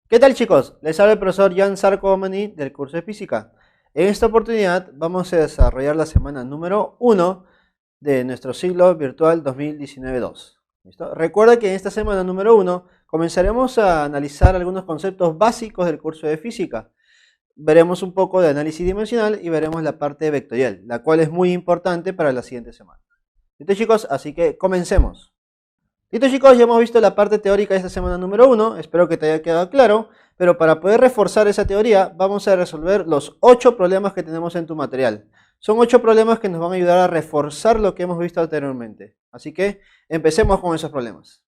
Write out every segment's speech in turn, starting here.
¿Qué tal, chicos? Les habla el profesor Jan Sarcomani del curso de física. En esta oportunidad vamos a desarrollar la semana número 1 de nuestro ciclo virtual 2019-2. ¿Listo? Recuerda que en esta semana número 1 comenzaremos a analizar algunos conceptos básicos del curso de física. Veremos un poco de análisis dimensional y veremos la parte vectorial, la cual es muy importante para la siguiente semana. ¿Listo, chicos? Así que comencemos. Listo, chicos, ya hemos visto la parte teórica de esta semana número 1, espero que te haya quedado claro, pero para poder reforzar esa teoría vamos a resolver los 8 problemas que tenemos en tu material. Son 8 problemas que nos van a ayudar a reforzar lo que hemos visto anteriormente. Así que empecemos con esos problemas.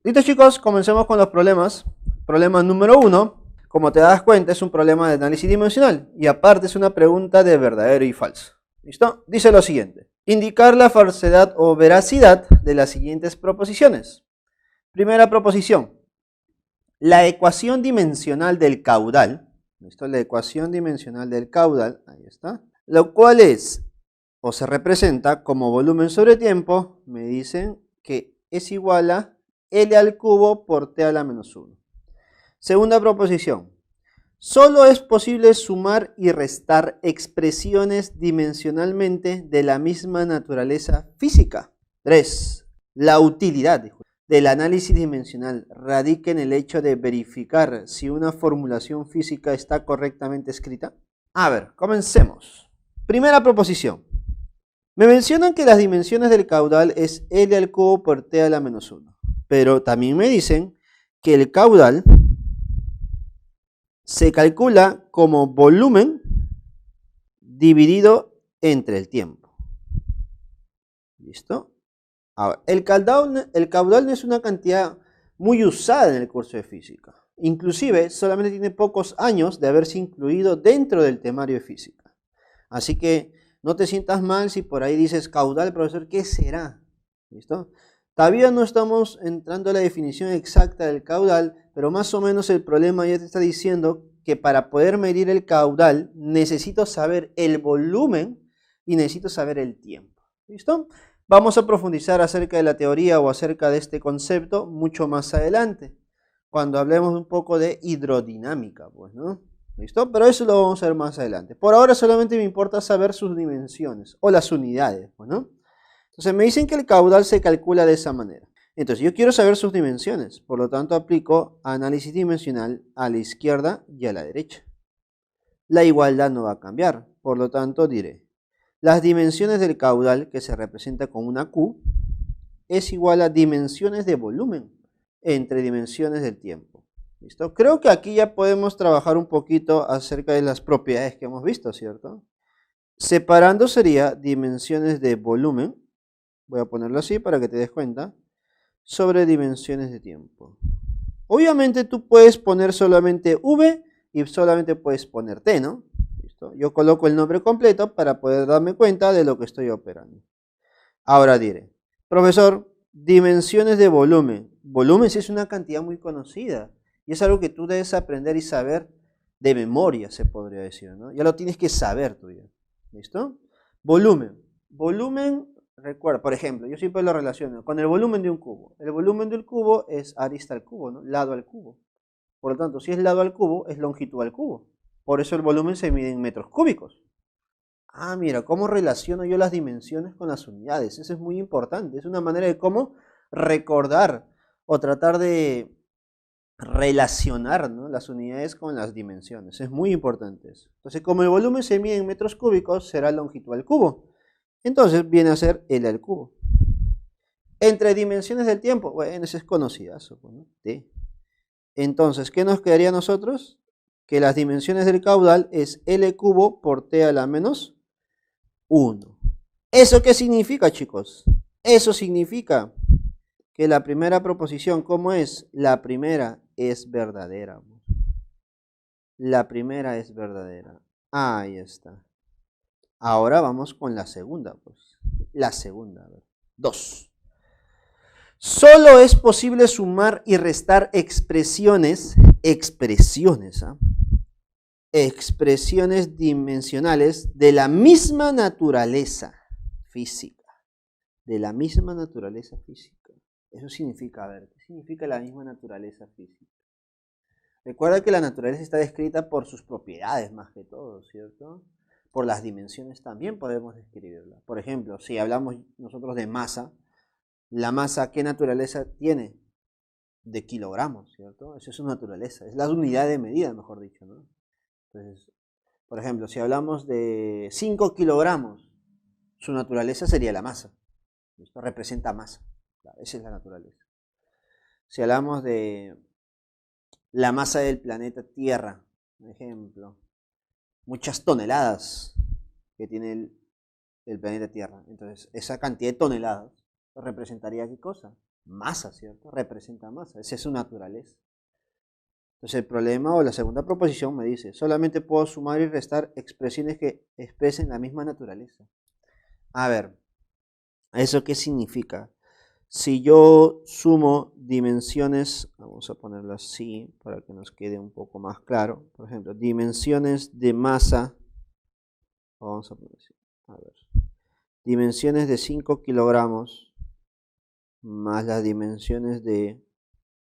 Listo, chicos, comencemos con los problemas. Problema número 1, como te das cuenta, es un problema de análisis dimensional y aparte es una pregunta de verdadero y falso. ¿Listo? Dice lo siguiente. Indicar la falsedad o veracidad de las siguientes proposiciones. Primera proposición. La ecuación dimensional del caudal, ¿listo? La ecuación dimensional del caudal, ahí está, lo cual es, o se representa como volumen sobre tiempo, me dicen que es igual a L al cubo por T a la menos 1. Segunda proposición. Solo es posible sumar y restar expresiones dimensionalmente de la misma naturaleza física. 3. La utilidad del análisis dimensional radica en el hecho de verificar si una formulación física está correctamente escrita. A ver, comencemos. Primera proposición. Me mencionan que las dimensiones del caudal es L al cubo por T a la menos 1. Pero también me dicen que el caudal se calcula como volumen dividido entre el tiempo. ¿Listo? Ahora, el caudal no es una cantidad muy usada en el curso de física. Inclusive, solamente tiene pocos años de haberse incluido dentro del temario de física. Así que no te sientas mal si por ahí dices caudal, profesor, ¿qué será? ¿Listo? Todavía no estamos entrando a la definición exacta del caudal, pero más o menos el problema ya te está diciendo que para poder medir el caudal necesito saber el volumen y necesito saber el tiempo. ¿Listo? Vamos a profundizar acerca de la teoría o acerca de este concepto mucho más adelante, cuando hablemos un poco de hidrodinámica, pues, ¿no? ¿Listo? Pero eso lo vamos a ver más adelante. Por ahora solamente me importa saber sus dimensiones o las unidades, pues, ¿no? Entonces me dicen que el caudal se calcula de esa manera. Entonces yo quiero saber sus dimensiones, por lo tanto aplico análisis dimensional a la izquierda y a la derecha. La igualdad no va a cambiar, por lo tanto diré, las dimensiones del caudal, que se representa con una Q, es igual a dimensiones de volumen entre dimensiones del tiempo. ¿Listo? Creo que aquí ya podemos trabajar un poquito acerca de las propiedades que hemos visto, ¿cierto? Separando sería dimensiones de volumen, voy a ponerlo así para que te des cuenta, sobre dimensiones de tiempo. Obviamente tú puedes poner solamente V y solamente puedes poner T, ¿no? ¿Listo? Yo coloco el nombre completo para poder darme cuenta de lo que estoy operando. Ahora diré, profesor, dimensiones de volumen. Volumen sí es una cantidad muy conocida y es algo que tú debes aprender y saber de memoria, se podría decir, ¿no? Ya lo tienes que saber tú ya. ¿Listo? Volumen. Volumen, recuerda, por ejemplo, yo siempre lo relaciono con el volumen de un cubo. El volumen del cubo es arista al cubo, ¿no? Lado al cubo. Por lo tanto, si es lado al cubo, es longitud al cubo. Por eso el volumen se mide en metros cúbicos. Ah, mira, ¿cómo relaciono yo las dimensiones con las unidades? Eso es muy importante. Es una manera de cómo recordar o tratar de relacionar, ¿no?, las unidades con las dimensiones. Es muy importante eso. Entonces, como el volumen se mide en metros cúbicos, será longitud al cubo. Entonces, viene a ser L al cubo. Entre dimensiones del tiempo, bueno, eso es conocidazo, ¿no? T. Entonces, ¿qué nos quedaría a nosotros? Que las dimensiones del caudal es L cubo por T a la menos 1. ¿Eso qué significa, chicos? Eso significa que la primera proposición, ¿cómo es? La primera es verdadera. La primera es verdadera. Ahí está. Ahora vamos con la segunda, pues. La segunda, a ver. 2. Solo es posible sumar y restar expresiones, ¿ah? Expresiones dimensionales de la misma naturaleza física. De la misma naturaleza física. Eso significa, a ver, ¿qué significa la misma naturaleza física? Recuerda que la naturaleza está descrita por sus propiedades más que todo, ¿cierto? Por las dimensiones también podemos describirla. Por ejemplo, si hablamos nosotros de masa, la masa, ¿qué naturaleza tiene? De kilogramos, ¿cierto? Esa es su naturaleza, es la unidad de medida, mejor dicho, ¿no? Entonces, por ejemplo, si hablamos de 5 kilogramos, su naturaleza sería la masa. Esto representa masa, claro, esa es la naturaleza. Si hablamos de la masa del planeta Tierra, por ejemplo, muchas toneladas que tiene el planeta Tierra. Entonces, esa cantidad de toneladas representaría ¿qué cosa? Masa, ¿cierto? Representa masa, esa es su naturaleza. Entonces, el problema o la segunda proposición me dice, solamente puedo sumar y restar expresiones que expresen la misma naturaleza. A ver, ¿eso qué significa? Si yo sumo dimensiones, vamos a ponerlo así para que nos quede un poco más claro. Por ejemplo, dimensiones de masa, vamos a poner así, a ver, dimensiones de 5 kilogramos más las dimensiones de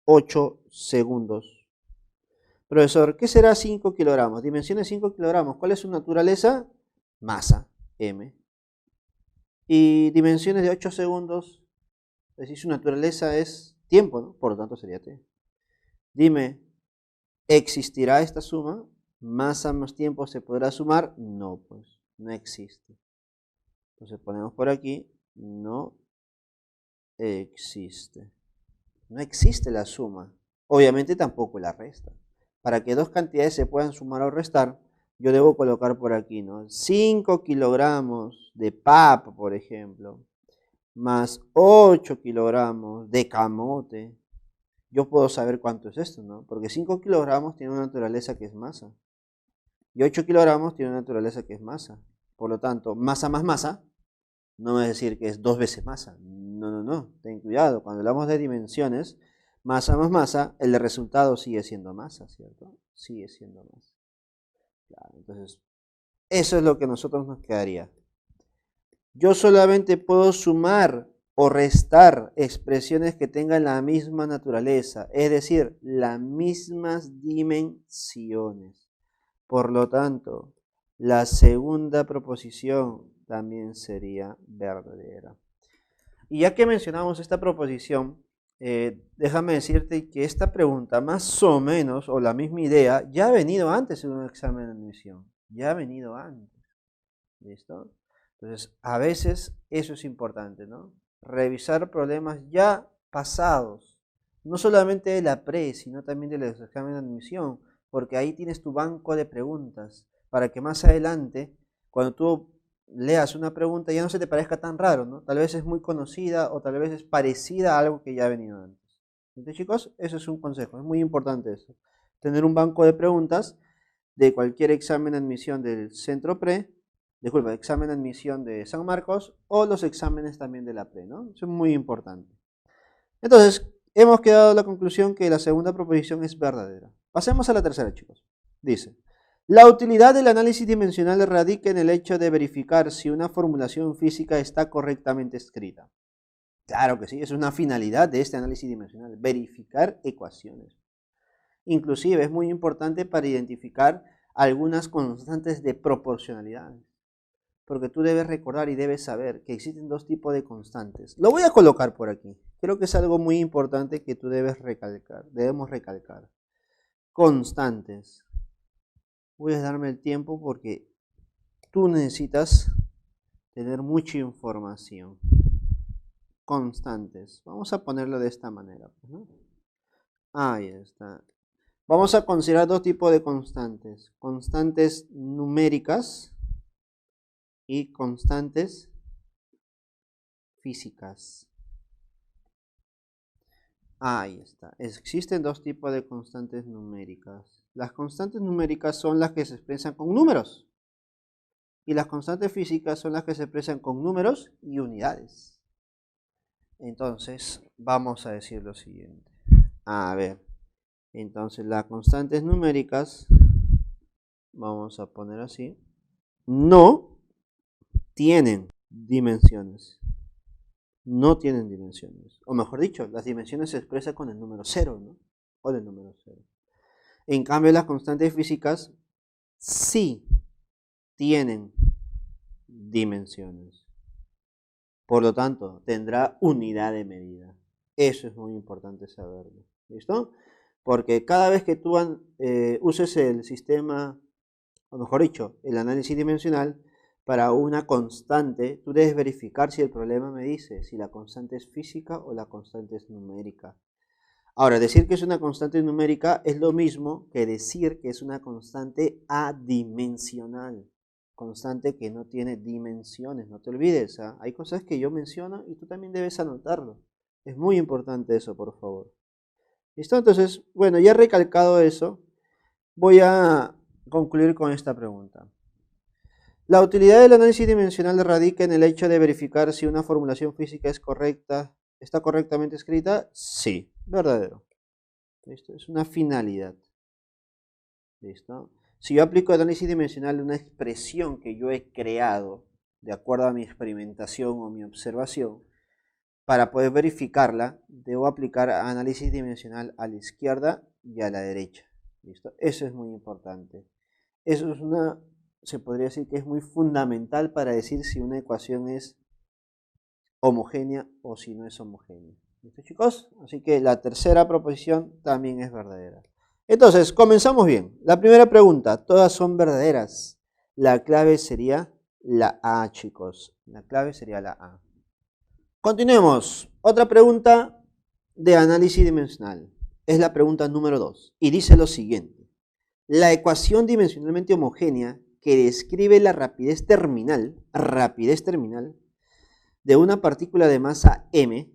8 segundos. Profesor, ¿qué será 5 kilogramos? Dimensiones 5 kilogramos, ¿cuál es su naturaleza? Masa, m. Y dimensiones de 8 segundos, es decir, su naturaleza es tiempo, ¿no? Por lo tanto sería t. Dime, ¿existirá esta suma? ¿Masa más tiempo se podrá sumar? No, pues, no existe. Entonces ponemos por aquí, no existe. No existe la suma. Obviamente tampoco la resta. Para que dos cantidades se puedan sumar o restar, yo debo colocar por aquí, ¿no? 5 kilogramos de papa, por ejemplo, más 8 kilogramos de camote. Yo puedo saber cuánto es esto, ¿no? Porque 5 kilogramos tiene una naturaleza que es masa. Y 8 kilogramos tiene una naturaleza que es masa. Por lo tanto, masa más masa, no es decir que es 2 veces masa. No, no, no. Ten cuidado. Cuando hablamos de dimensiones, masa más masa, el resultado sigue siendo masa, ¿cierto? Sigue siendo masa. Claro, entonces, eso es lo que a nosotros nos quedaría. Yo solamente puedo sumar o restar expresiones que tengan la misma naturaleza, es decir, las mismas dimensiones. Por lo tanto, la segunda proposición también sería verdadera. Y ya que mencionamos esta proposición, déjame decirte que esta pregunta, más o menos, o la misma idea, ya ha venido antes en un examen de admisión. Ya ha venido antes. ¿Listo? Entonces, a veces eso es importante, ¿no? Revisar problemas ya pasados. No solamente de la pre, sino también del examen de admisión. Porque ahí tienes tu banco de preguntas. Para que más adelante, cuando tú leas una pregunta, ya no se te parezca tan raro, ¿no? Tal vez es muy conocida o tal vez es parecida a algo que ya ha venido antes. Entonces, chicos, eso es un consejo. Es muy importante eso. Tener un banco de preguntas de cualquier examen de admisión del centro pre, disculpa, examen de admisión de San Marcos o los exámenes también de la pre, ¿no? Eso es muy importante. Entonces, hemos quedado a la conclusión que la segunda proposición es verdadera. Pasemos a la tercera, chicos. Dice, la utilidad del análisis dimensional radica en el hecho de verificar si una formulación física está correctamente escrita. Claro que sí, es una finalidad de este análisis dimensional, verificar ecuaciones. Inclusive es muy importante para identificar algunas constantes de proporcionalidad. Porque tú debes recordar y debes saber que existen dos tipos de constantes. Lo voy a colocar por aquí. Creo que es algo muy importante que tú debes recalcar. Debemos recalcar. Constantes. Voy a darme el tiempo porque tú necesitas tener mucha información. Constantes. Vamos a ponerlo de esta manera, ¿no? Ahí está. Vamos a considerar dos tipos de constantes. Constantes numéricas y constantes físicas. Ahí está. Existen dos tipos de constantes numéricas. Las constantes numéricas son las que se expresan con números. Y las constantes físicas son las que se expresan con números y unidades. Entonces, vamos a decir lo siguiente. A ver. Entonces, las constantes numéricas, vamos a poner así, no tienen dimensiones. No tienen dimensiones. O mejor dicho, las dimensiones se expresan con el número 0, ¿no? O el número 0. En cambio, las constantes físicas sí tienen dimensiones. Por lo tanto, tendrá unidad de medida. Eso es muy importante saberlo. ¿Listo? Porque cada vez que tú uses el sistema, o mejor dicho, el análisis dimensional, para una constante, tú debes verificar si el problema me dice si la constante es física o la constante es numérica. Ahora, decir que es una constante numérica es lo mismo que decir que es una constante adimensional. Constante que no tiene dimensiones, no te olvides. Hay cosas que yo menciono y tú también debes anotarlo. Es muy importante eso, por favor. ¿Listo? Entonces, bueno, ya recalcado eso, voy a concluir con esta pregunta. La utilidad del análisis dimensional radica en el hecho de verificar si una formulación física es correcta, está correctamente escrita. Sí, verdadero. ¿Listo? Es una finalidad. ¿Listo? Si yo aplico análisis dimensional de una expresión que yo he creado de acuerdo a mi experimentación o mi observación, para poder verificarla, debo aplicar análisis dimensional a la izquierda y a la derecha. ¿Listo? Eso es muy importante. Eso es se podría decir que es muy fundamental para decir si una ecuación es homogénea o si no es homogénea. ¿Listo, chicos? Así que la tercera proposición también es verdadera. Entonces, comenzamos bien. La primera pregunta, todas son verdaderas. La clave sería la A, chicos. La clave sería la A. Continuemos. Otra pregunta de análisis dimensional. Es la pregunta número 2. Y dice lo siguiente. La ecuación dimensionalmente homogénea que describe la rapidez terminal de una partícula de masa m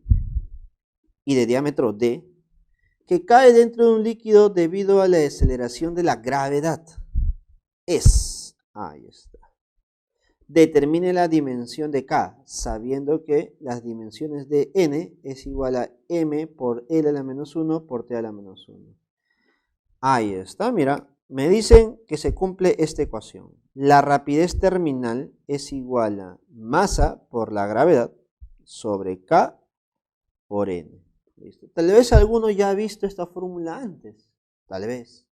y de diámetro d que cae dentro de un líquido debido a la aceleración de la gravedad ahí está. Determine la dimensión de K, sabiendo que las dimensiones de n es igual a m por L a la menos 1 por T a la menos 1. Ahí está, mira, me dicen que se cumple esta ecuación. La rapidez terminal es igual a masa por la gravedad sobre K por n. ¿Listo? Tal vez alguno ya ha visto esta fórmula antes, tal vez.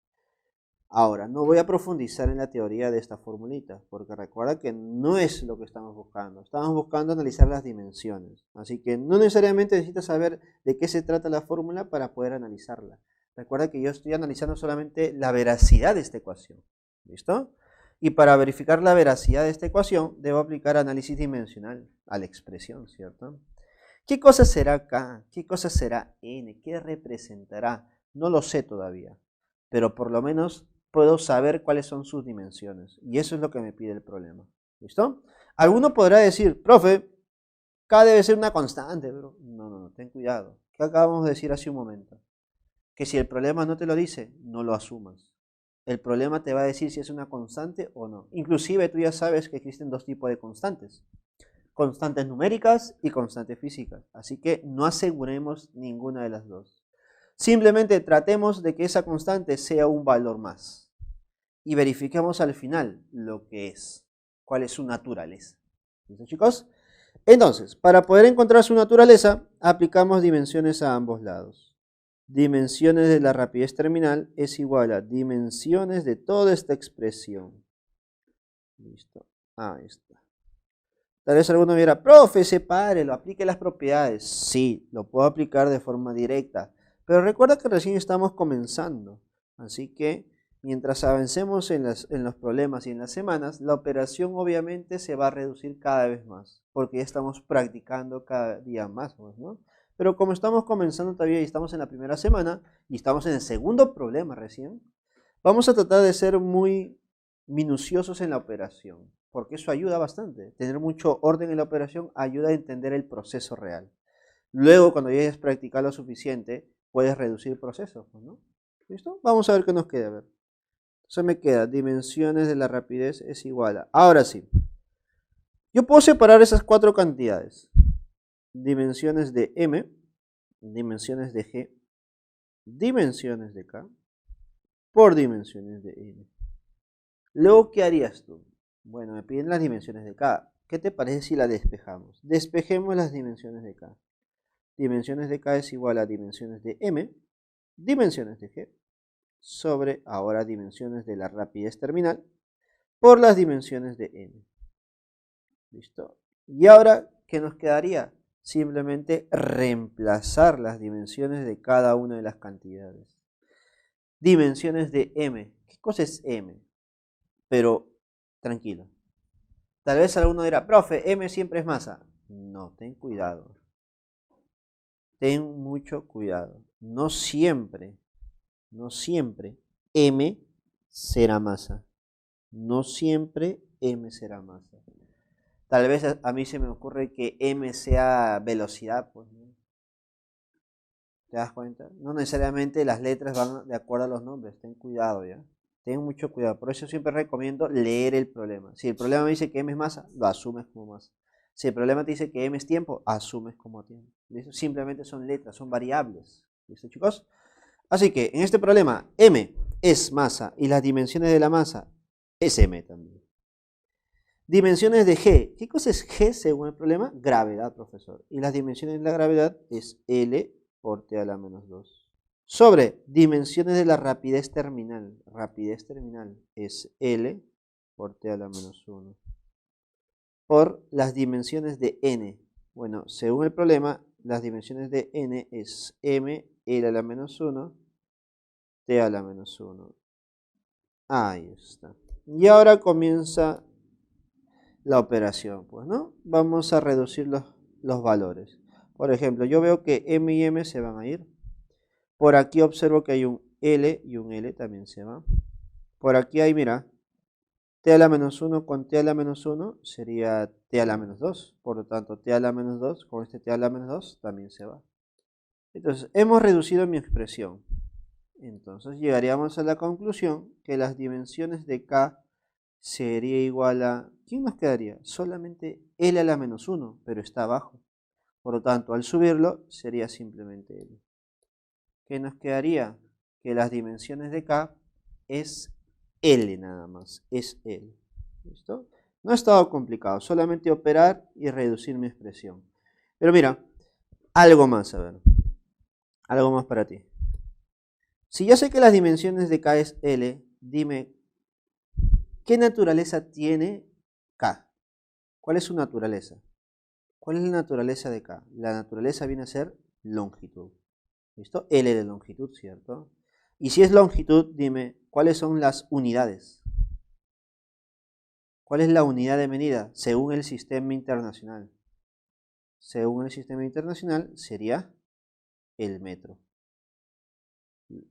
Ahora, no voy a profundizar en la teoría de esta formulita, porque recuerda que no es lo que estamos buscando. Estamos buscando analizar las dimensiones. Así que no necesariamente necesitas saber de qué se trata la fórmula para poder analizarla. Recuerda que yo estoy analizando solamente la veracidad de esta ecuación. ¿Listo? Y para verificar la veracidad de esta ecuación, debo aplicar análisis dimensional a la expresión, ¿cierto? ¿Qué cosa será K? ¿Qué cosa será N? ¿Qué representará? No lo sé todavía, pero por lo menos puedo saber cuáles son sus dimensiones. Y eso es lo que me pide el problema. ¿Listo? Alguno podrá decir, profe, K debe ser una constante. Pero no, ten cuidado. ¿Qué acabamos de decir hace un momento? Que si el problema no te lo dice, no lo asumas. El problema te va a decir si es una constante o no. Inclusive tú ya sabes que existen dos tipos de constantes. Constantes numéricas y constantes físicas. Así que no aseguremos ninguna de las dos. Simplemente tratemos de que esa constante sea un valor más. Y verifiquemos al final lo que es. ¿Cuál es su naturaleza? ¿Listo, chicos? Entonces, para poder encontrar su naturaleza, aplicamos dimensiones a ambos lados. Dimensiones de la rapidez terminal es igual a dimensiones de toda esta expresión. Listo. Ahí está. Tal vez alguno dirá, profe, sepárelo, aplique las propiedades. Sí, lo puedo aplicar de forma directa. Pero recuerda que recién estamos comenzando. Así que mientras avancemos en los problemas y en las semanas, la operación obviamente se va a reducir cada vez más. Porque ya estamos practicando cada día más, ¿no? Pero como estamos comenzando todavía y estamos en la primera semana y estamos en el segundo problema recién, vamos a tratar de ser muy minuciosos en la operación, porque eso ayuda bastante. Tener mucho orden en la operación ayuda a entender el proceso real. Luego, cuando ya hayas practicado lo suficiente, puedes reducir procesos, ¿no? ¿Listo? Vamos a ver qué nos queda. A ver. Entonces me queda dimensiones de la rapidez es igual a... Ahora sí. Yo puedo separar esas cuatro cantidades. Dimensiones de M, dimensiones de G, dimensiones de K, por dimensiones de N. Luego, ¿qué harías tú? Bueno, me piden las dimensiones de K. ¿Qué te parece si la despejamos? Despejemos las dimensiones de K. Dimensiones de K es igual a dimensiones de M, dimensiones de G, sobre ahora dimensiones de la rapidez terminal por las dimensiones de n. ¿Listo? Y ahora, ¿qué nos quedaría? Simplemente reemplazar las dimensiones de cada una de las cantidades. Dimensiones de m. ¿Qué cosa es m? Pero, tranquilo. Tal vez alguno dirá, profe, m siempre es masa. No, ten cuidado. Ten mucho cuidado. No siempre m será masa. No siempre m será masa. Tal vez a mí se me ocurre que m sea velocidad, pues, ¿no? ¿Te das cuenta? No necesariamente las letras van de acuerdo a los nombres. Ten cuidado, ¿ya? Ten mucho cuidado. Por eso siempre recomiendo leer el problema. Si el problema me dice que m es masa, lo asumes como masa. Si el problema te dice que m es tiempo, asumes como tiempo. ¿Listo? Simplemente son letras, son variables. ¿Listo, chicos? Así que en este problema, m es masa y las dimensiones de la masa es m también. Dimensiones de g. ¿Qué cosa es g según el problema? Gravedad, profesor. Y las dimensiones de la gravedad es L por T a la menos 2. Sobre dimensiones de la rapidez terminal. Rapidez terminal es L por T a la menos 1. Por las dimensiones de n. Bueno, según el problema, las dimensiones de n es m, L a la menos 1, T a la menos 1. Ahí está. Y ahora comienza la operación, pues, ¿no? Vamos a reducir los valores. Por ejemplo, yo veo que m y m se van a ir. Por aquí observo que hay un L y un L también se va. Por aquí hay, mira, T a la menos 1 con T a la menos 1 sería T a la menos 2. Por lo tanto, T a la menos 2 con este T a la menos 2 también se va. Entonces, hemos reducido mi expresión. Entonces, llegaríamos a la conclusión que las dimensiones de K sería igual a... ¿Quién nos quedaría? Solamente L a la menos 1, pero está abajo. Por lo tanto, al subirlo, sería simplemente L. ¿Qué nos quedaría? Que las dimensiones de K es L nada más, es L. ¿Listo? No ha estado complicado, solamente operar y reducir mi expresión. Pero mira, algo más, a ver. Algo más para ti. Si ya sé que las dimensiones de K es L, dime, ¿qué naturaleza tiene K? ¿Cuál es su naturaleza? ¿Cuál es la naturaleza de K? La naturaleza viene a ser longitud. ¿Listo? L de longitud, ¿cierto? Y si es longitud, dime, ¿cuáles son las unidades? ¿Cuál es la unidad de medida según el sistema internacional? Según el sistema internacional sería el metro,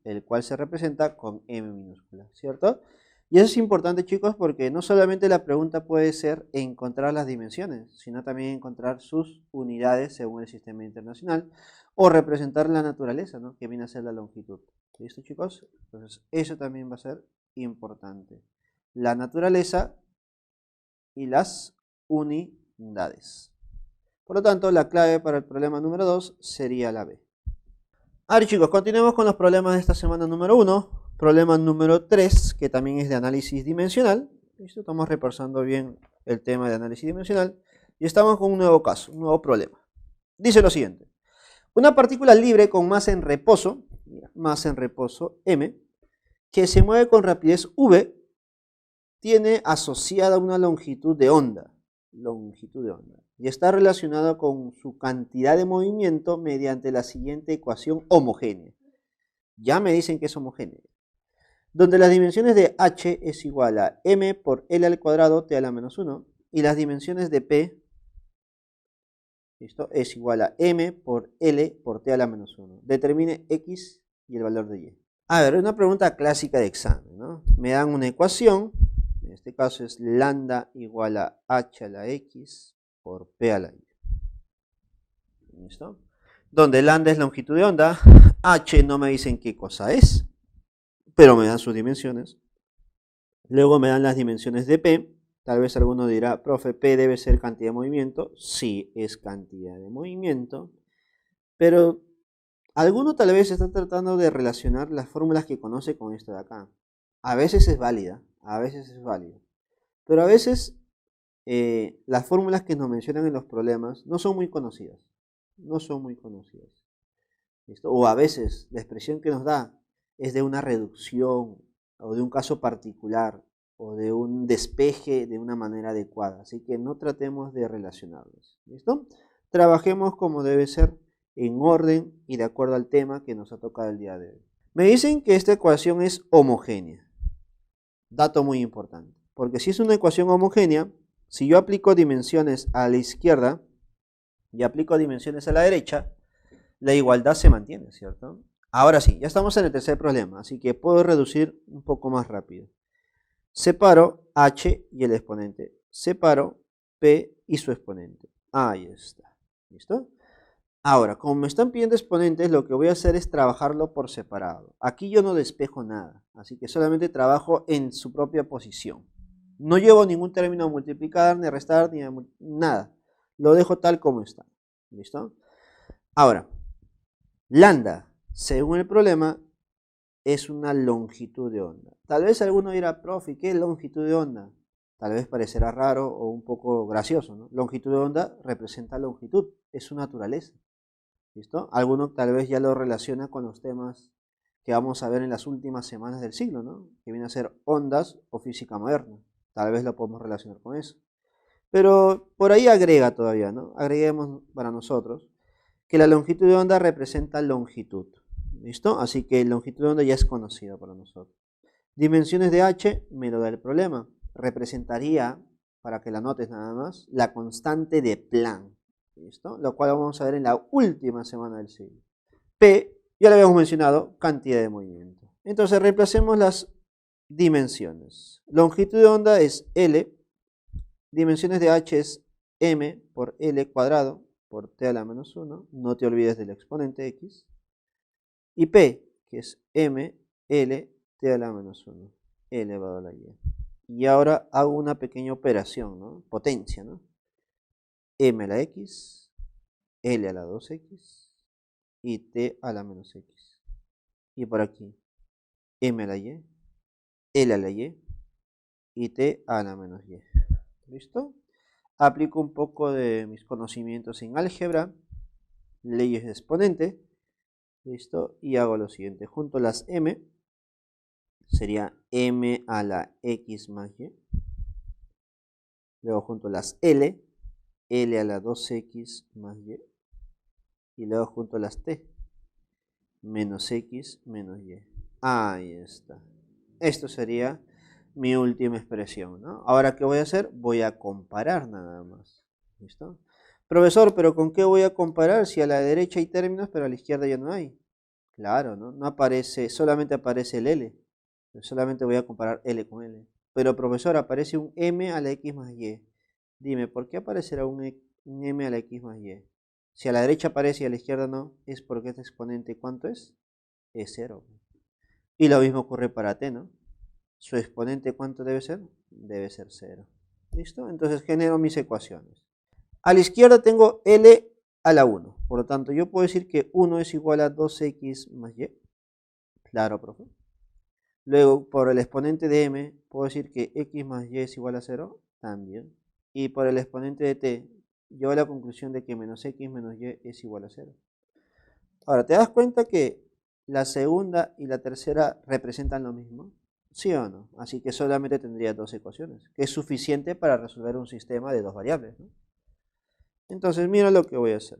el cual se representa con m minúscula, ¿cierto? Y eso es importante, chicos, porque no solamente la pregunta puede ser encontrar las dimensiones, sino también encontrar sus unidades según el sistema internacional o representar la naturaleza, ¿no? Que viene a ser la longitud. ¿Listo, chicos? Entonces, eso también va a ser importante. La naturaleza y las unidades. Por lo tanto, la clave para el problema número 2 sería la B. Ahora, chicos, continuemos con los problemas de esta semana número 1. Problema número 3, que también es de análisis dimensional. ¿Listo? Estamos repasando bien el tema de análisis dimensional. Y estamos con un nuevo caso, un nuevo problema. Dice lo siguiente. Una partícula libre con masa en reposo m, que se mueve con rapidez v, tiene asociada una longitud de onda. Y está relacionada con su cantidad de movimiento mediante la siguiente ecuación homogénea. Ya me dicen que es homogénea. Donde las dimensiones de h es igual a m por l al cuadrado t a la menos 1 y las dimensiones de p, ¿listo?, es igual a m por l por t a la menos 1. Determine x y el valor de y. A ver, una pregunta clásica de examen, ¿no? Me dan una ecuación, en este caso es lambda igual a h a la x por p a la y. ¿Listo? Donde lambda es longitud de onda, h no me dicen qué cosa es, pero me dan sus dimensiones. Luego me dan las dimensiones de P. Tal vez alguno dirá, profe, P debe ser cantidad de movimiento. Sí, es cantidad de movimiento. Pero alguno tal vez está tratando de relacionar las fórmulas que conoce con esto de acá. A veces es válida, a veces es válido. Pero a veces las fórmulas que nos mencionan en los problemas no son muy conocidas. No son muy conocidas. ¿Listo? O a veces la expresión que nos da es de una reducción o de un caso particular o de un despeje de una manera adecuada. Así que no tratemos de relacionarlos. ¿Listo? Trabajemos como debe ser, en orden y de acuerdo al tema que nos ha tocado el día de hoy. Me dicen que esta ecuación es homogénea. Dato muy importante. Porque si es una ecuación homogénea, si yo aplico dimensiones a la izquierda y aplico dimensiones a la derecha, la igualdad se mantiene, ¿cierto? Ahora sí, ya estamos en el tercer problema, así que puedo reducir un poco más rápido. Separo h y el exponente. Separo p y su exponente. Ahí está. ¿Listo? Ahora, como me están pidiendo exponentes, lo que voy a hacer es trabajarlo por separado. Aquí yo no despejo nada, así que solamente trabajo en su propia posición. No llevo ningún término a multiplicar, ni a restar, ni a nada. Lo dejo tal como está. ¿Listo? Ahora, lambda, según el problema, es una longitud de onda. Tal vez alguno dirá, profe, ¿qué es longitud de onda? Tal vez parecerá raro o un poco gracioso, ¿no? Longitud de onda representa longitud, es su naturaleza. ¿Listo? Alguno tal vez ya lo relaciona con los temas que vamos a ver en las últimas semanas del siglo, ¿no? Que viene a ser ondas o física moderna. Tal vez lo podemos relacionar con eso. Pero por ahí agrega todavía, ¿no? Agreguemos para nosotros que la longitud de onda representa longitud. ¿Listo? Así que longitud de onda ya es conocida para nosotros. Dimensiones de h me lo da el problema. Representaría, para que la notes nada más, la constante de Planck. ¿Listo? Lo cual vamos a ver en la última semana del siglo. P, ya lo habíamos mencionado, cantidad de movimiento. Entonces reemplacemos las dimensiones. Longitud de onda es L, dimensiones de h es m por L cuadrado por t a la menos 1, no te olvides del exponente x, y P, que es m, L, t a la menos 1, elevado a la y. Y ahora hago una pequeña operación, ¿no? Potencia, ¿no? M a la x, L a la 2x y t a la menos x. Y por aquí, M a la y, L a la y t a la menos y. ¿Listo? Aplico un poco de mis conocimientos en álgebra, leyes de exponente. ¿Listo? Y hago lo siguiente. Junto las m, sería m a la x más y. Luego junto las L, L a la 2x más y. Y luego junto las t, menos x menos y. Ahí está. Esto sería mi última expresión, ¿no? Ahora, ¿qué voy a hacer? Voy a comparar nada más. ¿Listo? Profesor, ¿pero con qué voy a comparar si a la derecha hay términos, pero a la izquierda ya no hay? Claro, ¿no? No aparece, solamente aparece el L. Solamente voy a comparar L con L. Pero, profesor, aparece un M a la X más Y. Dime, ¿por qué aparecerá un M a la X más Y? Si a la derecha aparece y a la izquierda no, es porque este exponente, ¿cuánto es? Es 0. Y lo mismo ocurre para T, ¿no? Su exponente, ¿cuánto debe ser? Debe ser 0. ¿Listo? Entonces genero mis ecuaciones. A la izquierda tengo L a la 1. Por lo tanto, yo puedo decir que 1 es igual a 2x más y. Claro, profe. Luego, por el exponente de m, puedo decir que x más y es igual a 0. También. Y por el exponente de t, llego a la conclusión de que menos x menos y es igual a 0. Ahora, ¿te das cuenta que la segunda y la tercera representan lo mismo? ¿Sí o no? Así que solamente tendría dos ecuaciones, que es suficiente para resolver un sistema de dos variables, ¿no? Entonces, mira lo que voy a hacer.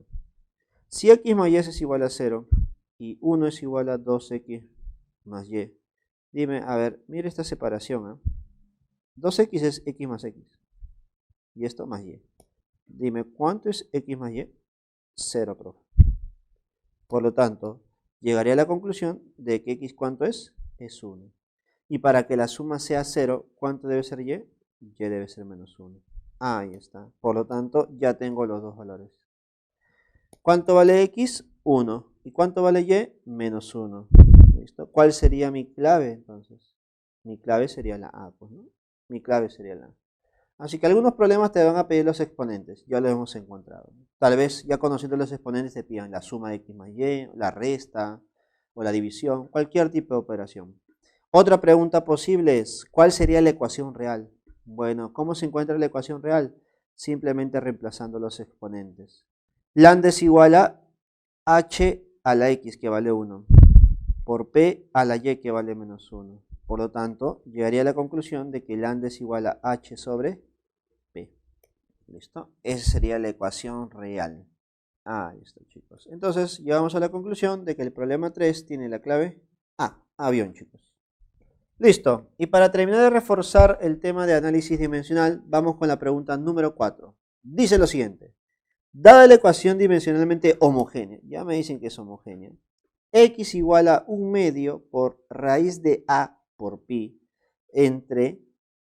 Si x más y es igual a 0 y 1 es igual a 2x más y, dime, a ver, mira esta separación, ¿eh? 2x es x más x y esto más y. Dime, ¿cuánto es x más y? 0, profe. Por lo tanto, llegaré a la conclusión de que x, ¿cuánto es? Es 1. Y para que la suma sea 0, ¿cuánto debe ser y? Y debe ser menos 1. Ahí está. Por lo tanto, ya tengo los dos valores. ¿Cuánto vale x? 1. ¿Y cuánto vale y? Menos 1. ¿Listo? ¿Cuál sería mi clave entonces? Mi clave sería la a, pues, ¿no? Mi clave sería la a. Así que algunos problemas te van a pedir los exponentes. Ya los hemos encontrado. Tal vez ya conociendo los exponentes te pidan la suma de x más y, la resta o la división, cualquier tipo de operación. Otra pregunta posible es, ¿cuál sería la ecuación real? Bueno, ¿cómo se encuentra la ecuación real? Simplemente reemplazando los exponentes. Lambda es igual a h a la x, que vale 1. por P a la Y que vale menos 1. Por lo tanto, llegaría a la conclusión de que lambda es igual a H sobre P. ¿Listo? Esa sería la ecuación real. Ahí está, chicos. Entonces, llegamos a la conclusión de que el problema 3 tiene la clave A. Avión, chicos. Listo. Y para terminar de reforzar el tema de análisis dimensional, vamos con la pregunta número 4. Dice lo siguiente. Dada la ecuación dimensionalmente homogénea, ya me dicen que es homogénea, x igual a 1 medio por raíz de A por pi entre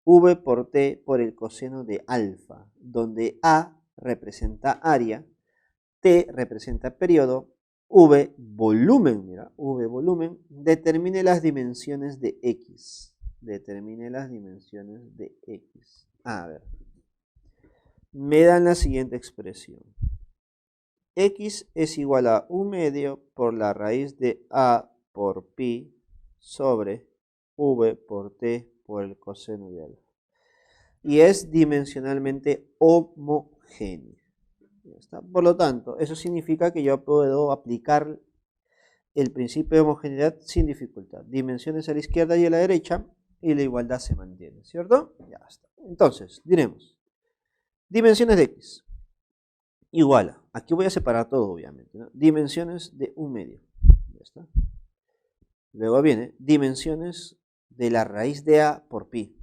v por t por el coseno de alfa, donde A representa área, t representa periodo, v volumen, mira, v volumen, determine las dimensiones de x. Determine las dimensiones de x. A ver, me dan la siguiente expresión. X es igual a 1 medio por la raíz de A por pi sobre v por t por el coseno de alfa. Y es dimensionalmente homogéneo. Por lo tanto, eso significa que yo puedo aplicar el principio de homogeneidad sin dificultad. Dimensiones a la izquierda y a la derecha y la igualdad se mantiene, ¿cierto? Ya está. Entonces, diremos, dimensiones de x igual a, aquí voy a separar todo obviamente, ¿no? Dimensiones de 1 medio. Ya está. Luego viene dimensiones de la raíz de a por pi.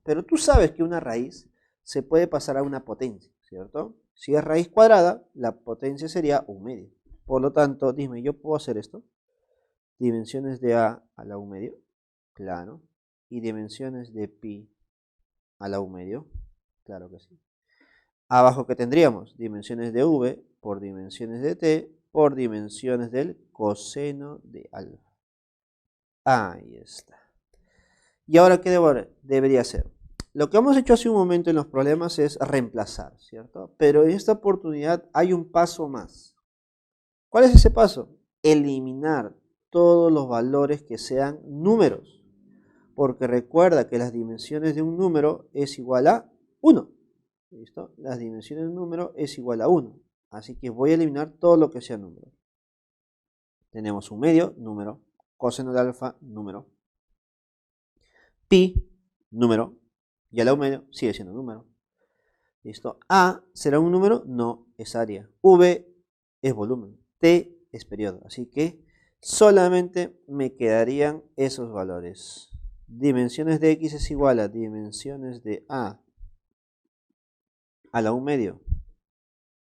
Pero tú sabes que una raíz se puede pasar a una potencia, ¿cierto? Si es raíz cuadrada, la potencia sería 1 medio. Por lo tanto, dime, ¿yo puedo hacer esto? Dimensiones de a la 1 medio, claro. Y dimensiones de pi a la 1 medio, claro que sí. Abajo, ¿qué tendríamos? Dimensiones de v por dimensiones de t por dimensiones del coseno de alfa. Ahí está. ¿Y ahora qué debería hacer? Lo que hemos hecho hace un momento en los problemas es reemplazar, ¿cierto? Pero en esta oportunidad hay un paso más. ¿Cuál es ese paso? Eliminar todos los valores que sean números. Porque recuerda que las dimensiones de un número es igual a 1. ¿Listo? Las dimensiones de un número es igual a 1. Así que voy a eliminar todo lo que sea número. Tenemos 1 medio, número. Coseno de alfa, número. Pi, número. Y a la 1 medio sigue siendo número. ¿Listo? A, ¿será un número? No, es área. V es volumen. T es periodo. Así que solamente me quedarían esos valores. Dimensiones de x es igual a dimensiones de a la 1 medio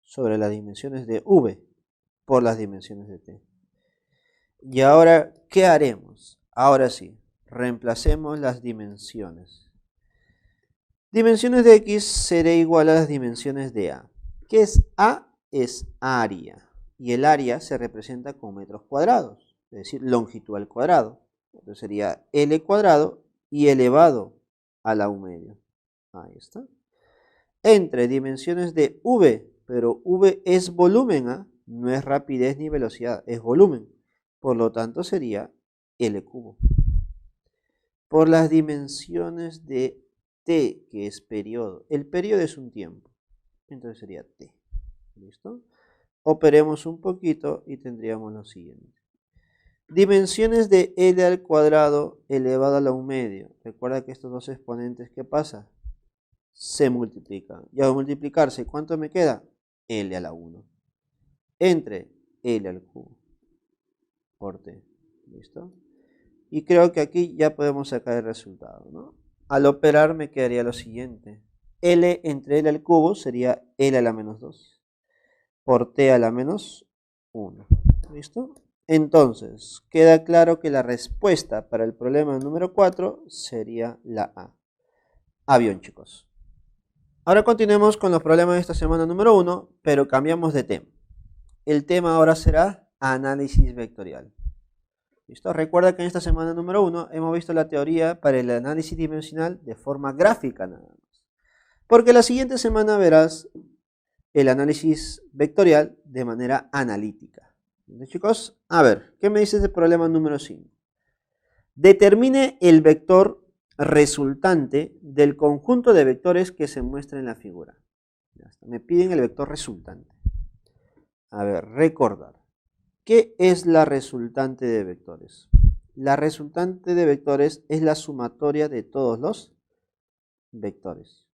sobre las dimensiones de v por las dimensiones de t. Y ahora, ¿qué haremos? Ahora sí, reemplacemos las dimensiones. Dimensiones de x será igual a las dimensiones de a. ¿Qué es a? Es área. Y el área se representa con metros cuadrados, es decir, longitud al cuadrado. Entonces sería L cuadrado y elevado a la 1 medio. Ahí está. Entre dimensiones de V, pero V es volumen, ¿ah? No es rapidez ni velocidad, es volumen. Por lo tanto sería L cubo. Por las dimensiones de T, que es periodo. El periodo es un tiempo. Entonces sería T. ¿Listo? Operemos un poquito y tendríamos lo siguiente. Dimensiones de L al cuadrado elevado a la 1 medio. Recuerda que estos dos exponentes, ¿qué pasa? Se multiplican. Y al multiplicarse, ¿cuánto me queda? L a la 1. Entre L al cubo por T. ¿Listo? Y creo que aquí ya podemos sacar el resultado, ¿no? Al operar me quedaría lo siguiente. L entre L al cubo sería L a la menos 2 por T a la menos 1. ¿Listo? Entonces, queda claro que la respuesta para el problema número 4 sería la A. Avión, chicos. Ahora continuemos con los problemas de esta semana número 1, pero cambiamos de tema. El tema ahora será análisis vectorial. ¿Listo? Recuerda que en esta semana número 1 hemos visto la teoría para el análisis dimensional de forma gráfica nada más. Porque la siguiente semana verás el análisis vectorial de manera analítica. ¿Listo, chicos? A ver, ¿qué me dices del problema número 5? Determine el vector resultante del conjunto de vectores que se muestra en la figura. Ya está. Me piden el vector resultante. A ver, recordar. ¿Qué es la resultante de vectores? La resultante de vectores es la sumatoria de todos los vectores.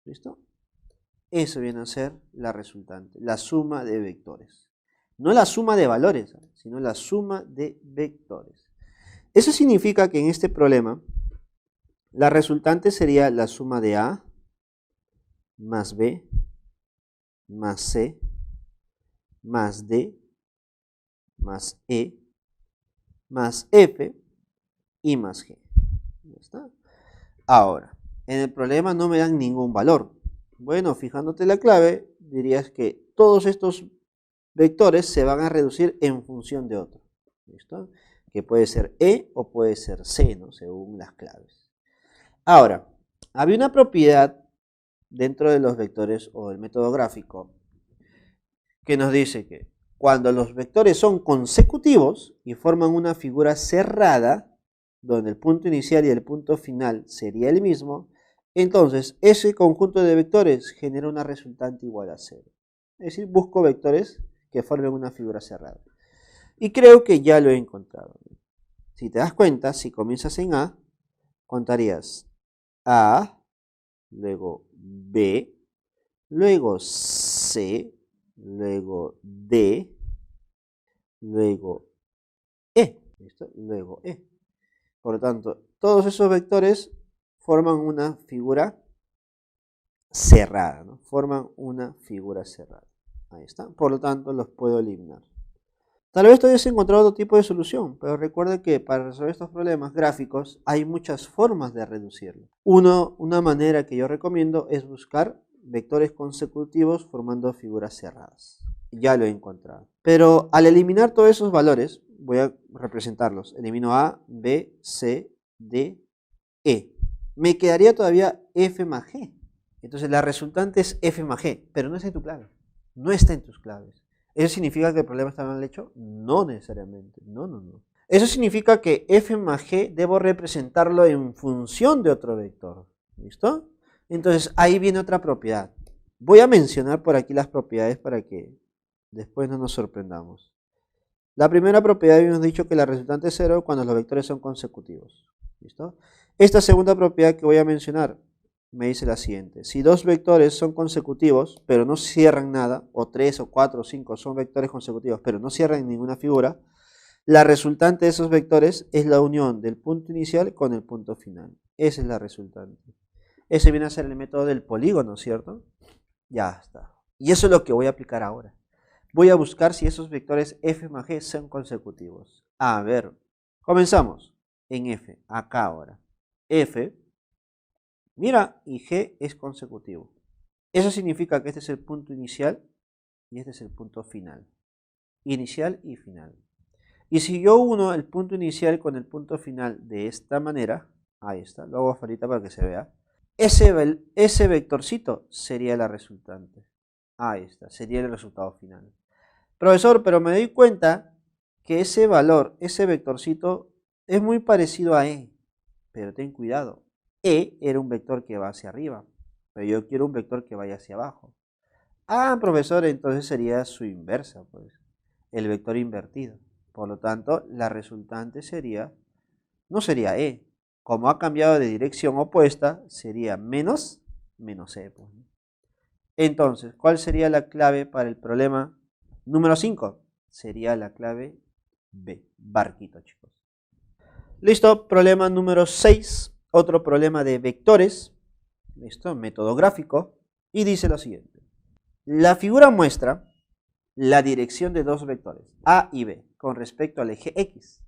¿Listo? Eso viene a ser la resultante, la suma de vectores. No la suma de valores, sino la suma de vectores. Eso significa que en este problema, la resultante sería la suma de A más B más C más D más E más F y más G. ¿Ya está? Ahora, en el problema no me dan ningún valor. Bueno, fijándote la clave, dirías que todos estos vectores se van a reducir en función de otro. ¿Listo? Que puede ser E o puede ser C, ¿no? Según las claves. Ahora, había una propiedad dentro de los vectores o del método gráfico que nos dice que cuando los vectores son consecutivos y forman una figura cerrada, donde el punto inicial y el punto final sería el mismo, entonces ese conjunto de vectores genera una resultante igual a 0. Es decir, busco vectores que formen una figura cerrada. Y creo que ya lo he encontrado. Si te das cuenta, si comienzas en A, contarías A, luego B, luego C, luego D, luego E, ¿listo? Luego E. Por lo tanto, todos esos vectores forman una figura cerrada, ¿no? Forman una figura cerrada. Ahí está. Por lo tanto, los puedo eliminar. Tal vez tú hayas encontrado otro tipo de solución, pero recuerda que para resolver estos problemas gráficos hay muchas formas de reducirlo. Una manera que yo recomiendo es buscar vectores consecutivos formando figuras cerradas. Ya lo he encontrado. Pero al eliminar todos esos valores, voy a representarlos. Elimino A, B, C, D, E. Me quedaría todavía F más G. Entonces la resultante es F más G, pero no está en tu clave. No está en tus claves. ¿Eso significa que el problema está mal hecho? No necesariamente. No. Eso significa que F más G debo representarlo en función de otro vector. ¿Listo? Entonces ahí viene otra propiedad. Voy a mencionar por aquí las propiedades para que después no nos sorprendamos. La primera propiedad habíamos dicho que la resultante es 0 cuando los vectores son consecutivos. ¿Listo? Esta segunda propiedad que voy a mencionar me dice la siguiente. Si dos vectores son consecutivos, pero no cierran nada, o 3 o 4 o 5 son vectores consecutivos, pero no cierran ninguna figura, la resultante de esos vectores es la unión del punto inicial con el punto final. Esa es la resultante. Ese viene a ser el método del polígono, ¿cierto? Ya está. Y eso es lo que voy a aplicar ahora. Voy a buscar si esos vectores f más g son consecutivos. A ver, comenzamos en f, acá ahora. F, mira, y g es consecutivo. Eso significa que este es el punto inicial y este es el punto final. Inicial y final. Y si yo uno el punto inicial con el punto final de esta manera, ahí está, lo hago afuera para que se vea, ese vectorcito sería la resultante. Ahí está, sería el resultado final. Profesor, pero me doy cuenta que ese valor, ese vectorcito, es muy parecido a E. Pero ten cuidado, E era un vector que va hacia arriba, pero yo quiero un vector que vaya hacia abajo. Ah, profesor, entonces sería su inversa, pues, el vector invertido. Por lo tanto, la resultante sería, no sería E. Como ha cambiado de dirección opuesta, sería menos E. Pues. Entonces, ¿cuál sería la clave para el problema número 5? Sería la clave B, barquito, chicos. Listo, problema número 6, otro problema de vectores. Listo, método gráfico. Y dice lo siguiente. La figura muestra la dirección de dos vectores, A y B, con respecto al eje X,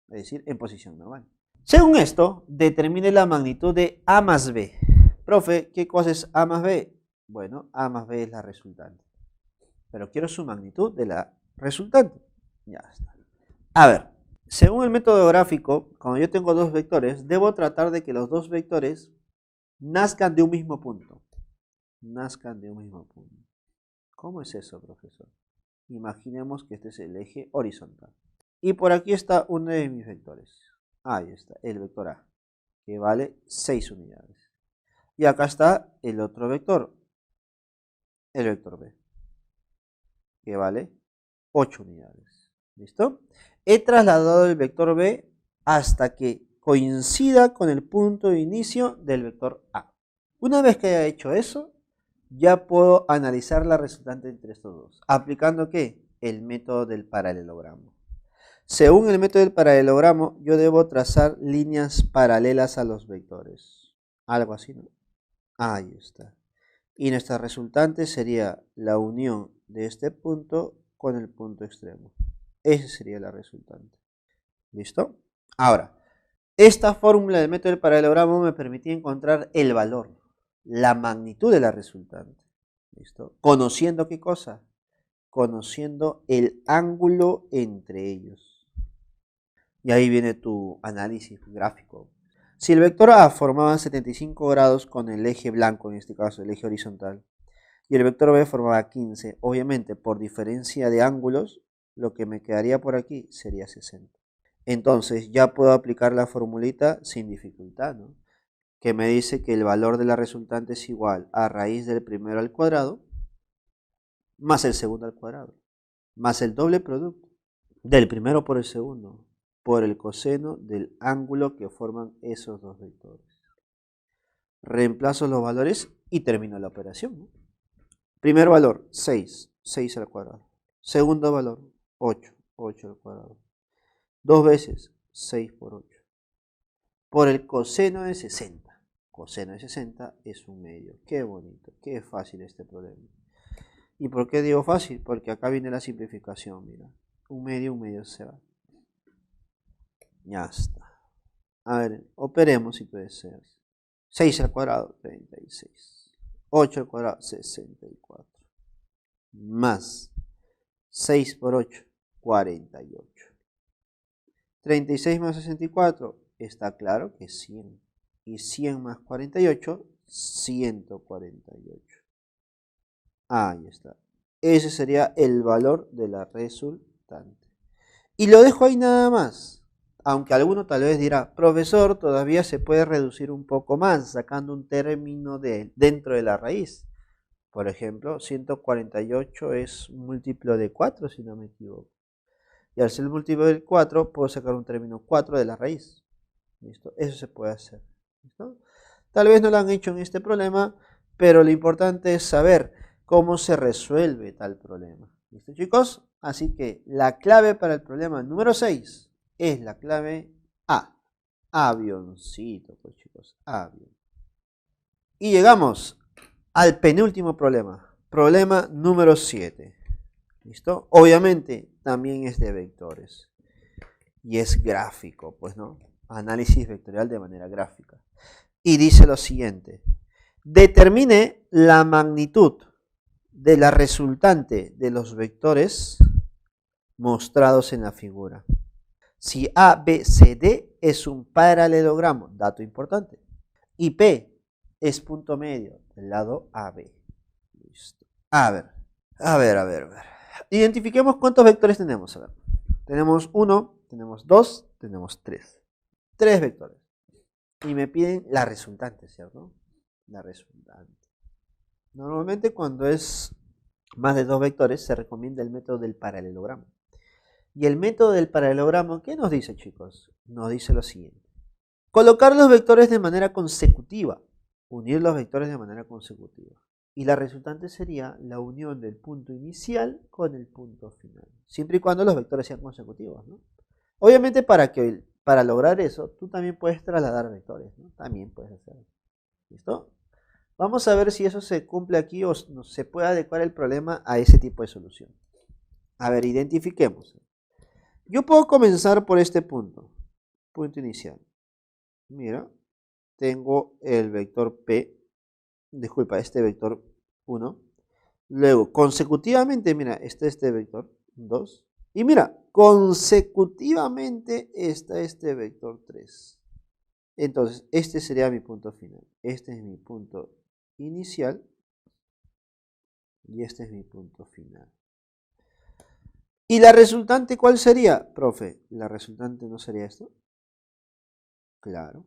es decir, en posición normal. Según esto, determine la magnitud de A más B. Profe, ¿qué cosa es A más B? Bueno, A más B es la resultante. Pero quiero su magnitud de la resultante. Ya está. A ver, según el método gráfico, cuando yo tengo dos vectores, debo tratar de que los dos vectores nazcan de un mismo punto. Nazcan de un mismo punto. ¿Cómo es eso, profesor? Imaginemos que este es el eje horizontal. Y por aquí está uno de mis vectores. Ahí está, el vector A, que vale 6 unidades. Y acá está el otro vector, el vector B, que vale 8 unidades. ¿Listo? He trasladado el vector B hasta que coincida con el punto de inicio del vector A. Una vez que haya hecho eso, ya puedo analizar la resultante entre estos dos. ¿Aplicando qué? El método del paralelogramo. Según el método del paralelogramo, yo debo trazar líneas paralelas a los vectores. Algo así, ¿no? Ahí está. Y nuestra resultante sería la unión de este punto con el punto extremo. Esa sería la resultante. ¿Listo? Ahora, esta fórmula del método del paralelogramo me permitía encontrar el valor, la magnitud de la resultante. ¿Listo? ¿Conociendo qué cosa? Conociendo el ángulo entre ellos. Y ahí viene tu análisis gráfico. Si el vector A formaba 75 grados con el eje blanco, en este caso el eje horizontal, y el vector B formaba 15, obviamente por diferencia de ángulos, lo que me quedaría por aquí sería 60. Entonces ya puedo aplicar la formulita sin dificultad, ¿no? Que me dice que el valor de la resultante es igual a raíz del primero al cuadrado más el segundo al cuadrado, más el doble producto del primero por el segundo, por el coseno del ángulo que forman esos dos vectores. Reemplazo los valores y termino la operación, ¿no? Primer valor, 6, 6 al cuadrado. Segundo valor, 8, 8 al cuadrado. Dos veces, 6 por 8. Por el coseno de 60. Coseno de 60 es un medio. Qué bonito, qué fácil este problema. ¿Y por qué digo fácil? Porque acá viene la simplificación, mira. Un medio se va. Ya está. A ver, operemos si tú deseas. 6 al cuadrado, 36. 8 al cuadrado, 64. Más 6 por 8, 48. 36 más 64, está claro que es 100. Y 100 más 48, 148. Ahí está. Ese sería el valor de la resultante. Y lo dejo ahí nada más. Aunque alguno tal vez dirá, profesor, todavía se puede reducir un poco más sacando un término dentro de la raíz. Por ejemplo, 148 es múltiplo de 4, si no me equivoco. Y al ser múltiplo del 4, puedo sacar un término 4 de la raíz. ¿Listo? Eso se puede hacer. ¿Listo? Tal vez no lo han hecho en este problema, pero lo importante es saber cómo se resuelve tal problema. ¿Listo, chicos? Así que la clave para el problema número 6 es la clave A. Avioncito, pues chicos, avión. Y llegamos al penúltimo problema. Problema número 7. ¿Listo? Obviamente también es de vectores. Y es gráfico, pues, ¿no? Análisis vectorial de manera gráfica. Y dice lo siguiente. Determine la magnitud de la resultante de los vectores mostrados en la figura. Si A, B, C, D es un paralelogramo, dato importante, y P es punto medio del lado AB. Listo. A ver. Identifiquemos cuántos vectores tenemos. A ver. Tenemos 1, tenemos 2, tenemos 3. 3 vectores. Y me piden la resultante, ¿cierto? La resultante. Normalmente cuando es más de 2 vectores se recomienda el método del paralelogramo. Y el método del paralelogramo, ¿qué nos dice, chicos? Nos dice lo siguiente. Colocar los vectores de manera consecutiva. Unir los vectores de manera consecutiva. Y la resultante sería la unión del punto inicial con el punto final. Siempre y cuando los vectores sean consecutivos, ¿no? Obviamente para lograr eso, tú también puedes trasladar vectores, ¿no? También puedes hacerlo. ¿Listo? Vamos a ver si eso se cumple aquí o se puede adecuar el problema a ese tipo de solución. A ver, identifiquemos. Yo puedo comenzar por este punto. Punto inicial. Mira, tengo el vector P. Disculpa, este vector 1. Luego, consecutivamente, mira, está este vector 2. Y mira, consecutivamente está este vector 3. Entonces, este sería mi punto final. Este es mi punto inicial. Y este es mi punto final. ¿Y la resultante cuál sería? Profe, ¿la resultante no sería esto? Claro.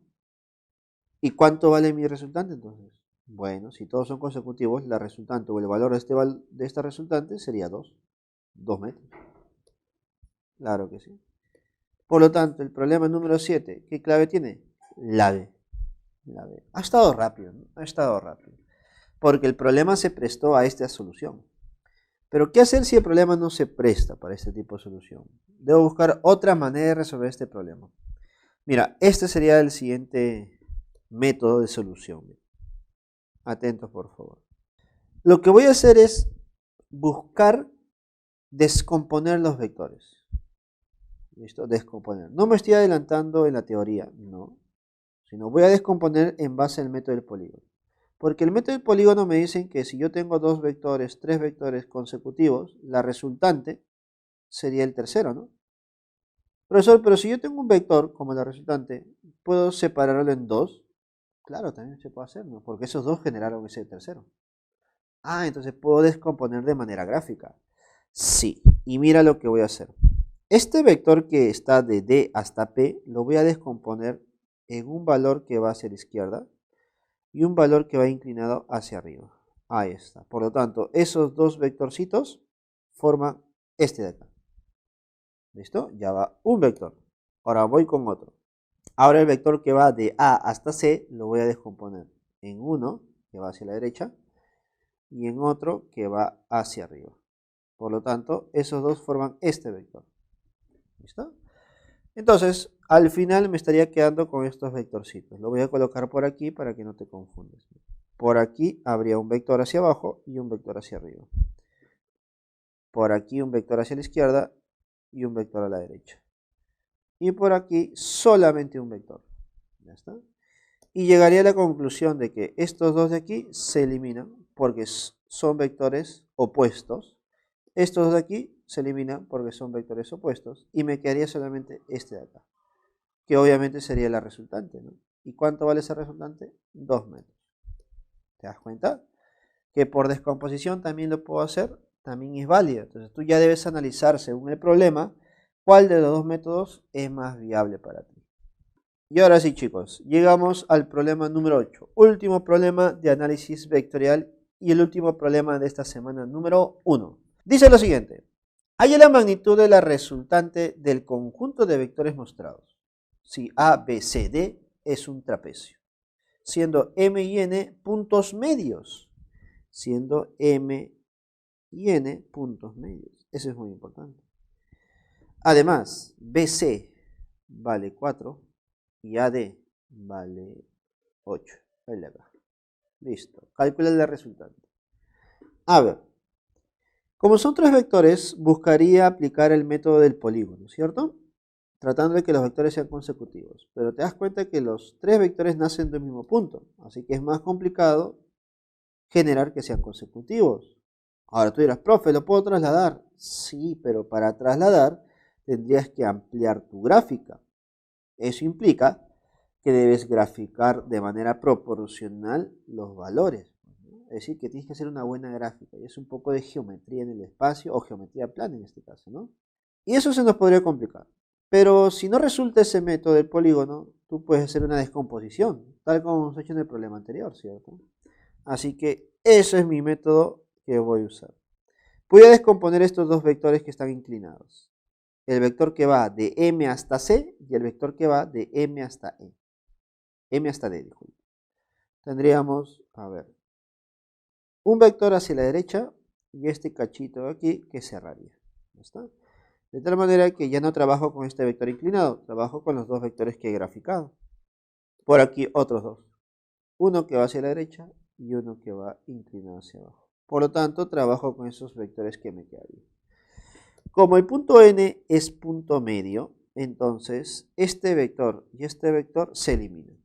¿Y cuánto vale mi resultante entonces? Bueno, si todos son consecutivos, la resultante o el valor de esta resultante sería 2. 2 metros. Claro que sí. Por lo tanto, el problema número 7, ¿qué clave tiene? La B. La B. Ha estado rápido, ¿no? Ha estado rápido. Porque el problema se prestó a esta solución. Pero ¿qué hacer si el problema no se presta para este tipo de solución? Debo buscar otra manera de resolver este problema. Mira, este sería el siguiente método de solución. Atentos, por favor. Lo que voy a hacer es buscar descomponer los vectores. ¿Listo? Descomponer. No me estoy adelantando en la teoría, no. Sino voy a descomponer en base al método del polígono. Porque el método del polígono me dicen que si yo tengo dos vectores, tres vectores consecutivos, la resultante sería el tercero, ¿no? Profesor, pero si yo tengo un vector como la resultante, ¿puedo separarlo en dos? Claro, también se puede hacer, ¿no? Porque esos dos generaron ese tercero. Ah, entonces puedo descomponer de manera gráfica. Sí, y mira lo que voy a hacer. Este vector que está de D hasta P, lo voy a descomponer en un valor que va hacia la izquierda y un valor que va inclinado hacia arriba. Ahí está. Por lo tanto, esos dos vectorcitos forman este de acá. ¿Listo? Ya va un vector. Ahora voy con otro. Ahora el vector que va de A hasta C lo voy a descomponer en uno que va hacia la derecha y en otro que va hacia arriba. Por lo tanto, esos dos forman este vector. ¿Listo? Entonces, al final me estaría quedando con estos vectorcitos. Lo voy a colocar por aquí para que no te confundas. Por aquí habría un vector hacia abajo y un vector hacia arriba. Por aquí un vector hacia la izquierda y un vector a la derecha. Y por aquí solamente un vector. Ya está. Y llegaría a la conclusión de que estos dos de aquí se eliminan porque son vectores opuestos. Estos dos de aquí se eliminan porque son vectores opuestos. Y me quedaría solamente este de acá, que obviamente sería la resultante, ¿no? ¿Y cuánto vale esa resultante? 2 metros. ¿Te das cuenta? Que por descomposición también lo puedo hacer, también es válida. Entonces tú ya debes analizar según el problema cuál de los dos métodos es más viable para ti. Y ahora sí, chicos, llegamos al problema número 8. Último problema de análisis vectorial y el último problema de esta semana número 1. Dice lo siguiente. Halla la magnitud de la resultante del conjunto de vectores mostrados. Si A, B, C, D es un trapecio, siendo M y N puntos medios. Siendo M y N puntos medios. Eso es muy importante. Además, BC vale 4 y AD vale 8. Ahí la acá. Listo. Calcula la resultante. A ver, como son tres vectores, buscaría aplicar el método del polígono, ¿cierto? Tratando de que los vectores sean consecutivos. Pero te das cuenta que los tres vectores nacen del mismo punto, así que es más complicado generar que sean consecutivos. Ahora tú dirás, profe, ¿lo puedo trasladar? Sí, pero para trasladar tendrías que ampliar tu gráfica. Eso implica que debes graficar de manera proporcional los valores. Es decir, que tienes que hacer una buena gráfica. Y es un poco de geometría en el espacio o geometría plana en este caso, ¿no? Y eso se nos podría complicar. Pero si no resulta ese método del polígono, tú puedes hacer una descomposición, tal como hemos hecho en el problema anterior, ¿cierto? Así que eso es mi método que voy a usar. Voy a descomponer estos dos vectores que están inclinados. El vector que va de M hasta C y el vector que va de M hasta E. M hasta D, disculpe. Tendríamos, a ver, un vector hacia la derecha y este cachito de aquí que cerraría. ¿Ya está? De tal manera que ya no trabajo con este vector inclinado, trabajo con los dos vectores que he graficado. Por aquí otros dos. Uno que va hacia la derecha y uno que va inclinado hacia abajo. Por lo tanto, trabajo con esos vectores que me quedarían. Como el punto N es punto medio, entonces este vector y este vector se eliminan.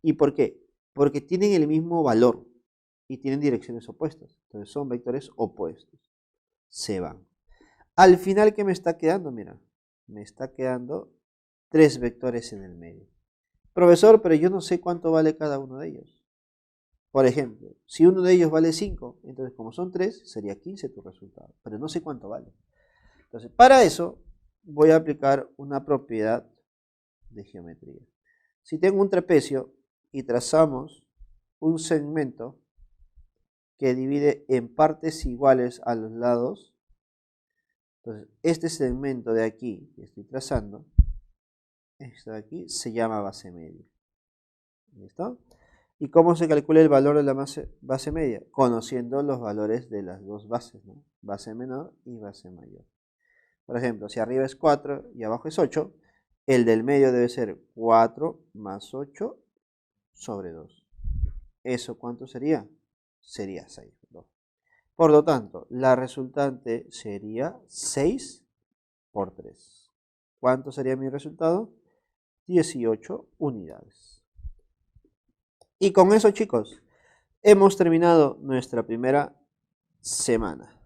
¿Y por qué? Porque tienen el mismo valor y tienen direcciones opuestas. Entonces son vectores opuestos. Se van. Al final, ¿qué me está quedando? Mira, me está quedando tres vectores en el medio. Profesor, pero yo no sé cuánto vale cada uno de ellos. Por ejemplo, si uno de ellos vale 5, entonces como son 3, sería 15 tu resultado. Pero no sé cuánto vale. Entonces, para eso voy a aplicar una propiedad de geometría. Si tengo un trapecio y trazamos un segmento que divide en partes iguales a los lados, entonces este segmento de aquí que estoy trazando Esta de aquí se llama base media. ¿Listo? ¿Y cómo se calcula el valor de la base media? Conociendo los valores de las dos bases, ¿no? Base menor y base mayor. Por ejemplo, si arriba es 4 y abajo es 8, el del medio debe ser 4 más 8 sobre 2. ¿Eso cuánto sería? Sería 6. Por lo tanto, la resultante sería 6 por 3. ¿Cuánto sería mi resultado? 18 unidades. Y con eso, chicos, hemos terminado nuestra primera semana.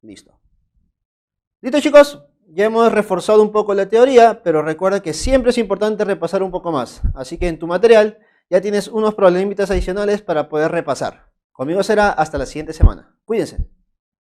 Listo. Listo, chicos. Ya hemos reforzado un poco la teoría, pero recuerda que siempre es importante repasar un poco más. Así que en tu material ya tienes unos problemitas adicionales para poder repasar. Conmigo será hasta la siguiente semana. Cuídense.